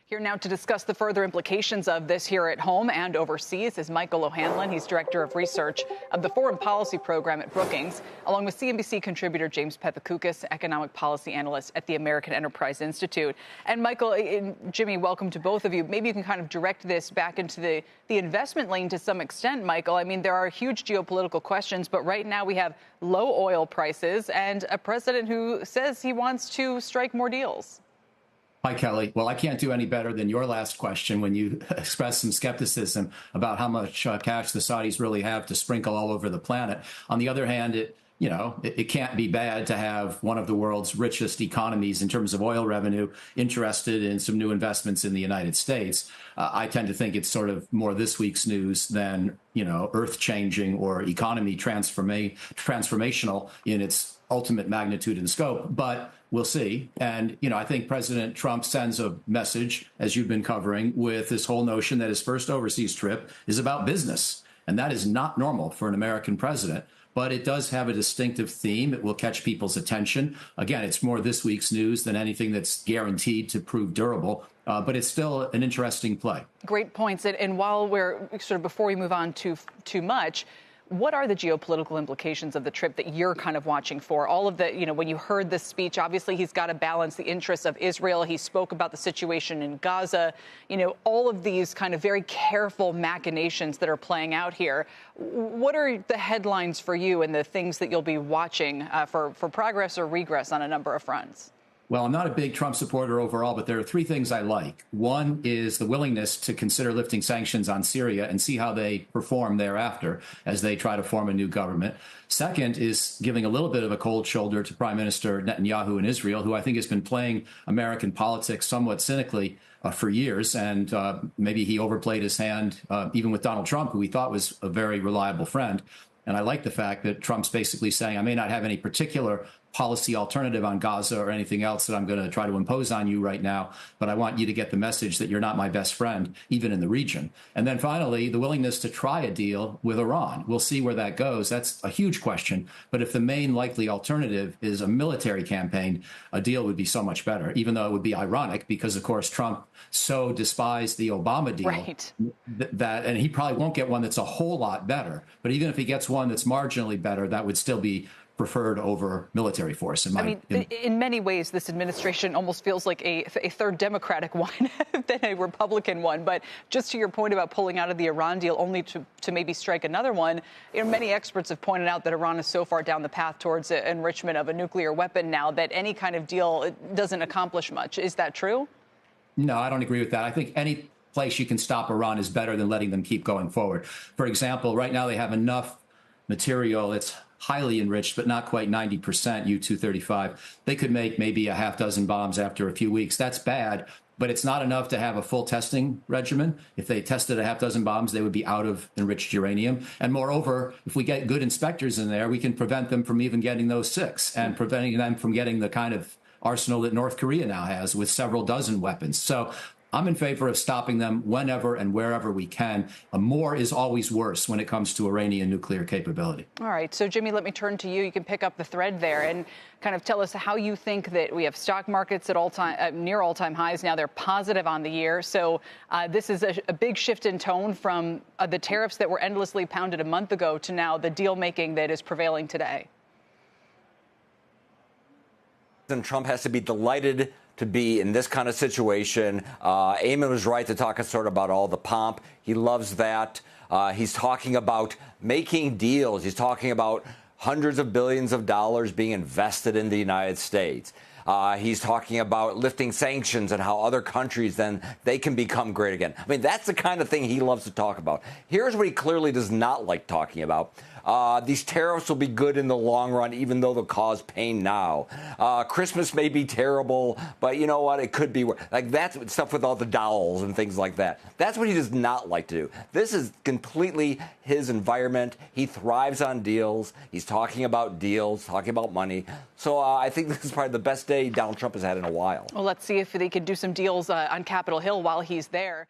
Here now to discuss the further implications of this here at home and overseas is Michael O'Hanlon. He's Director of Research of the Foreign Policy Program at Brookings, along with CNBC contributor James Pethokoukis, Economic Policy Analyst at the American Enterprise Institute. And Michael and Jimmy, welcome to both of you. Maybe you can kind of direct this back into the investment lane to some extent, Michael. I mean, there are huge geopolitical questions, but right now we have low oil prices and a president who says he wants to strike more deals. Hi, Kelly. Well, I can't do any better than your last question when you expressed some skepticism about how much cash the Saudis really have to sprinkle all over the planet. On the other hand, it can't be bad to have one of the world's richest economies in terms of oil revenue interested in some new investments in the United States. I tend to think it's sort of more this week's news than, earth-changing or economy transformational in its ultimate magnitude and scope. But we'll see. And, I think President Trump sends a message, as you've been covering, with this whole notion that his first overseas trip is about business. And that is not normal for an American president. But it does have a distinctive theme. It will catch people's attention. Again, it's more this week's news than anything that's guaranteed to prove durable. But it's still an interesting play. Great points. And while we're sort of before we move on too much, what are the geopolitical implications of the trip that you're kind of watching for? All of the, when you heard this speech, obviously he's got to balance the interests of Israel. He spoke about the situation in Gaza, all of these kind of very careful machinations that are playing out here. What are the headlines for you and the things that you'll be watching for progress or regress on a number of fronts? Well, I'm not a big Trump supporter overall, but there are three things I like. One is the willingness to consider lifting sanctions on Syria and see how they perform thereafter as they try to form a new government. Second is giving a little bit of a cold shoulder to Prime Minister Netanyahu in Israel, who I think has been playing American politics somewhat cynically for years. And maybe he overplayed his hand, even with Donald Trump, who he thought was a very reliable friend. And I like the fact that Trump's basically saying, I may not have any particular policy alternative on Gaza or anything else that I'm going to try to impose on you right now, but I want you to get the message that you're not my best friend, even in the region. And then finally, the willingness to try a deal with Iran. We'll see where that goes. That's a huge question. But if the main likely alternative is a military campaign, a deal would be so much better, even though it would be ironic because, of course, Trump so despised the Obama deal and he probably won't get one that's a whole lot better. But even if he gets one that's marginally better, that would still be preferred over military force. In many ways, this administration almost feels like a third Democratic one than a Republican one. But just to your point about pulling out of the Iran deal only to maybe strike another one, many experts have pointed out that Iran is so far down the path towards enrichment of a nuclear weapon now that any kind of deal doesn't accomplish much. Is that true? No, I don't agree with that. I think any place you can stop Iran is better than letting them keep going forward. For example, right now they have enough material. It's highly enriched, but not quite 90% U-235. They could make maybe a half dozen bombs after a few weeks. That's bad, but it's not enough to have a full testing regimen. If they tested a half dozen bombs, they would be out of enriched uranium. And moreover, if we get good inspectors in there, we can prevent them from even getting those six and preventing them from getting the kind of arsenal that North Korea now has with several dozen weapons. So I'm in favor of stopping them whenever and wherever we can. More is always worse when it comes to Iranian nuclear capability. All right. So, Jimmy, let me turn to you. You can pick up the thread there and kind of tell us how you think that we have stock markets at near all-time highs. Now they're positive on the year. So this is a big shift in tone from the tariffs that were endlessly pounded a month ago to now the deal making that is prevailing today. And Trump has to be delighted to be in this kind of situation. Eamon was right to talk sort of about all the pomp. He loves that. He's talking about making deals. He's talking about hundreds of billions of dollars being invested in the United States. He's talking about lifting sanctions and how other countries then they can become great again. I mean, that's the kind of thing he loves to talk about. Here's what he clearly does not like talking about. These tariffs will be good in the long run, even though they'll cause pain now. Christmas may be terrible, but you know what? It could be like that's stuff with all the dolls and things like that. That's what he does not like to do. This is completely his environment. He thrives on deals. He's talking about deals, talking about money. So I think this is probably the best day Donald Trump has had in a while. Well, let's see if they can do some deals on Capitol Hill while he's there.